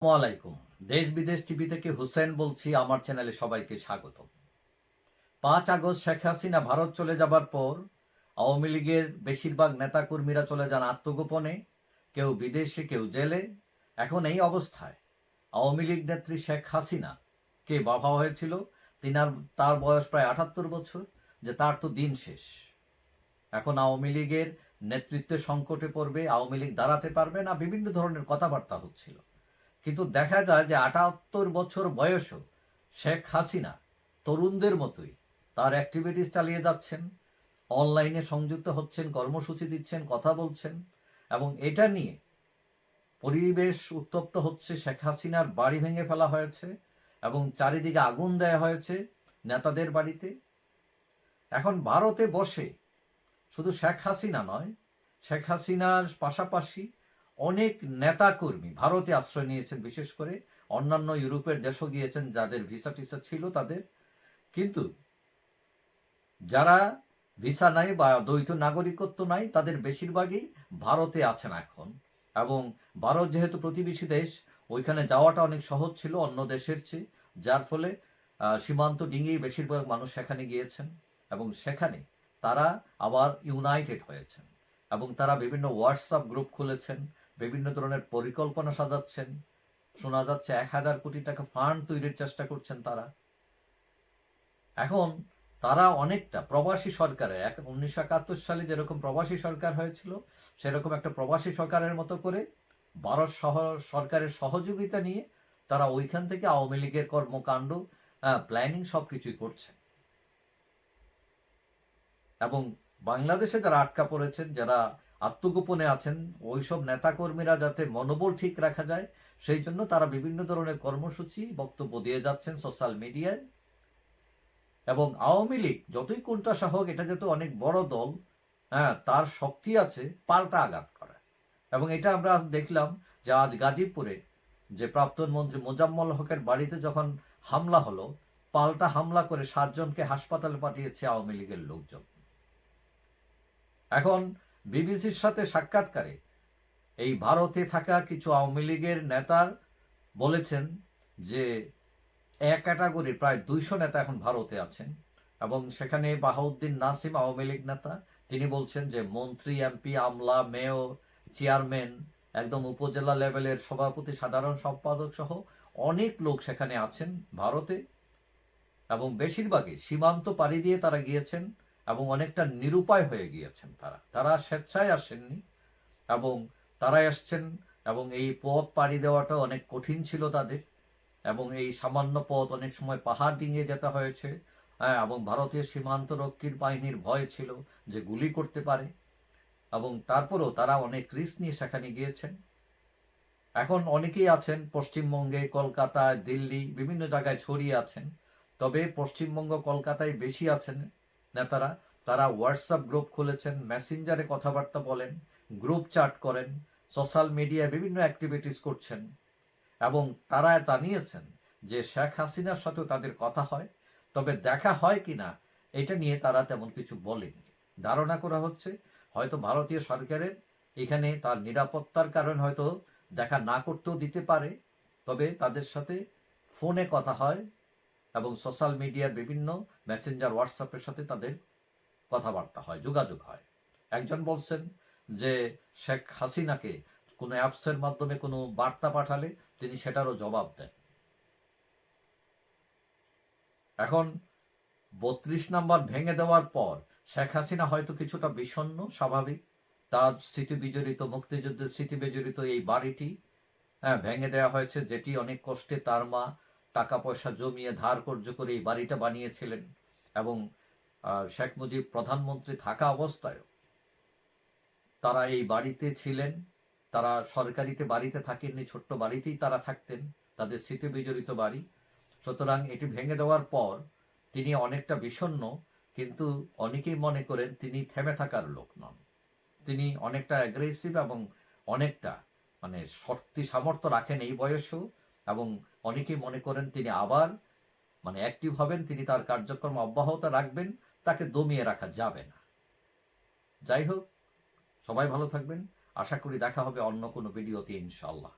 আসসালামাইকুম। দেশ বিদেশ টিভি থেকে হুসেন বলছি। আমার চ্যানেলে সবাইকে স্বাগত। ৫ আগস্ট শেখ হাসিনা ভারত চলে যাবার পর আওয়ামী লীগের বেশিরভাগ নেতাকর্মীরা চলে যান আত্মগোপনে, কেউ বিদেশে, কেউ জেলে। এখন এই অবস্থায় আওয়ামী লীগ নেত্রী শেখ হাসিনা কে ভাবা হয়েছিল তার বয়স প্রায় ৭৮ বছর, যে তার তো দিন শেষ। এখন আওয়ামী লীগের নেতৃত্বের সংকটে পড়বে, আওয়ামী লীগ দাঁড়াতে পারবে না, বিভিন্ন ধরনের কথাবার্তা হচ্ছিল। কিন্তু দেখা যায় যে ৭৮ বছর বয়সও শেখ হাসিনা তরুণদের মতোই তার অ্যাক্টিভিটিস চালিয়ে যাচ্ছেন, অনলাইনে সংযুক্ত হচ্ছেন, কর্মসূচি দিচ্ছেন, কথা বলছেন। এবং এটা নিয়ে পরিবেশ উত্তপ্ত হচ্ছে। শেখ হাসিনার বাড়ি ভেঙে ফেলা হয়েছে এবং চারিদিকে আগুন দেয়া হয়েছে নেতাদের বাড়িতে। এখন ভারতে বসে শুধু শেখ হাসিনা নয়, শেখ হাসিনার পাশাপাশি অনেক নেতাকর্মী ভারতে আশ্রয় নিয়েছেন, বিশেষ করে অন্যান্য ইউরোপের দেশও গিয়েছেন যাদের ভিসা টিসা ছিল তাদের। কিন্তু যারা ভিসা নাই বা দ্বৈত নাগরিকত্ব নাই তাদের বেশিরভাগই ভারতে আছেন এখন। এবং ভারত যেহেতু প্রতিবেশী দেশ, ওইখানে যাওয়াটা অনেক সহজ ছিল অন্য দেশের চেয়ে, যার ফলে সীমান্ত ডিঙিয়ে বেশিরভাগ মানুষ সেখানে গিয়েছেন এবং সেখানে তারা আবার ইউনাইটেড হয়েছেন এবং তারা বিভিন্ন হোয়াটসঅ্যাপ গ্রুপ খুলেছেন, বিভিন্ন ধরনের পরিকল্পনা সাজাচ্ছেন। শোনা যাচ্ছে ১,০০০ কোটি টাকা ফান্ড তৈরির চেষ্টা করছেন তারা। এখন তারা অনেকটা প্রবাসী সরকারের ১৯৭১ সালে যেরকম প্রবাসী সরকার হয়েছিল সেরকম একটা প্রবাসী সরকারের মতো করে ভারত সরকারের সহযোগিতা নিয়ে তারা ওইখান থেকে আওয়ামী লীগের কর্মকাণ্ড, প্ল্যানিং সবকিছুই করছে। এবং বাংলাদেশে যারা আটকা পড়েছেন, যারা আত্মগোপনে আছেন, ওইসব নেতাকর্মীরা যাতে মনোবল ঠিক রাখা যায় সেই জন্য তারা বিভিন্ন ধরনের কর্মসূচি, বক্তব্য দিয়ে যাচ্ছেন সোশ্যাল মিডিয়ায়। এবং আওয়ামী লীগ যতই কোণঠাসা হোক, এটা যেহেতু অনেক বড় দল, তার শক্তি আছে পাল্টা আঘাত করা। এবং এটা আমরা আজ দেখলাম যে আজ গাজীপুরে যে প্রাক্তন মন্ত্রী মোজাম্মল হকের বাড়িতে যখন হামলা হলো, পাল্টা হামলা করে ৭ জনকে হাসপাতালে পাঠিয়েছে আওয়ামী লীগের লোকজন। এখন বিবিসির সাথে সাক্ষাৎকারে এই ভারতে থাকা কিছু আওয়ামী লীগের নেতার বলেছেন যে এক ক্যাটাগরি প্রায় ২০০ নেতা এখন ভারতে আছেন। এবং সেখানে বাহাউদ্দিন নাসিম আওয়ামী লীগ নেতা, তিনি বলছেন যে মন্ত্রী, এমপি, আমলা, মেয়র, চেয়ারম্যান, একদম উপজেলা লেভেলের সভাপতি, সাধারণ সম্পাদক সহ অনেক লোক সেখানে আছেন ভারতে। এবং বেশিরভাগই সীমান্ত পাড়ি দিয়ে তারা গিয়েছেন এবং অনেকটা নিরুপায় হয়ে গিয়েছেন। তারা স্বেচ্ছায় আসেননি এবং তারা এসছেন। এবং এই পথ পাড়ি দেওয়াটা অনেক কঠিন ছিল তাদের। এবং এই সামান্য পথ অনেক সময় পাহাড় ডিঙিয়ে যেতে হয়েছে। এবং ভারতীয় সীমান্ত রক্ষীর বাহিনীর ভয় ছিল যে গুলি করতে পারে। এবং তারপরেও তারা অনেক রিস্ক নিয়ে সেখানে গিয়েছেন। এখন অনেকেই আছেন পশ্চিমবঙ্গে, কলকাতায়, দিল্লি, বিভিন্ন জায়গায় ছড়িয়ে আছেন। তবে পশ্চিমবঙ্গ, কলকাতায় বেশি আছেন নেতারা। তারা হোয়াটসঅ্যাপ গ্রুপ খুলেছেন, মেসেঞ্জারে কথাবার্তা বলেন, গ্রুপ চ্যাট করেন, সোশ্যাল মিডিয়ায় বিভিন্ন অ্যাক্টিভিটিস করছেন। এবং তারা জানিয়েছেন যে শেখ হাসিনার সাথেও তাদের কথা হয়, তবে দেখা হয় কিনা এটা নিয়ে তারা তেমন কিছু বলেননি। ধারণা করা হচ্ছে হয়তো ভারতীয় সরকারের এখানে তার নিরাপত্তার কারণে হয়তো দেখা না করতেও দিতে পারে। তবে তাদের সাথে ফোনে কথা হয় এবং সোশ্যাল মিডিয়ার বিভিন্ন মেসেঞ্জার, হোয়াটসঅ্যাপের সাথে তাদের কথাবার্তা হয়, যোগাযোগ হয়। একজন বলছেন যে শেখ হাসিনাকে কোনো অ্যাপসের মাধ্যমে কোনো বার্তা পাঠালে তিনি সেটারও জবাব দেন। এখন ৩২ নাম্বার ভেঙে দেওয়ার পর শেখ হাসিনা হয়তো কিছুটা বিষণ্ণ, স্বাভাবিক। তার স্মৃতি বিজড়িত, মুক্তিযুদ্ধের স্মৃতি বিজড়িত এই বাড়িটি ভেঙে দেওয়া হয়েছে, যেটি অনেক কষ্টে তার মা টাকা পয়সা জমিয়ে ধার কর্জ করে এই বাড়িটা বানিয়েছিলেন। এবং শেখ মুজিব প্রধানমন্ত্রী থাকা অবস্থায় তারা এই বাড়িতে ছিলেন। তারা সরকারিতে বাড়িতে থাকেননি, ছোট্ট বাড়িতেই তারা থাকতেন, তাদের স্মৃতি বিজড়িত বাড়ি। সুতরাং এটি ভেঙে দেওয়ার পর তিনি অনেকটা বিষণ্ণ। কিন্তু অনেকেই মনে করেন তিনি থেমে থাকার লোক নন। তিনি অনেকটা অ্যাগ্রেসিভ এবং অনেকটা শক্তি সামর্থ্য রাখেন এই বয়সেও। এবং অনেকেই মনে করেন তিনি আবার অ্যাক্টিভ হবেন, তিনি তার কার্যক্রম অব্যাহত রাখবেন, তাকে দমিয়ে রাখা যাবে না। যাই হোক, সবাই ভালো থাকবেন। আশা করি দেখা হবে অন্য কোনো ভিডিওতে ইনশাআল্লাহ।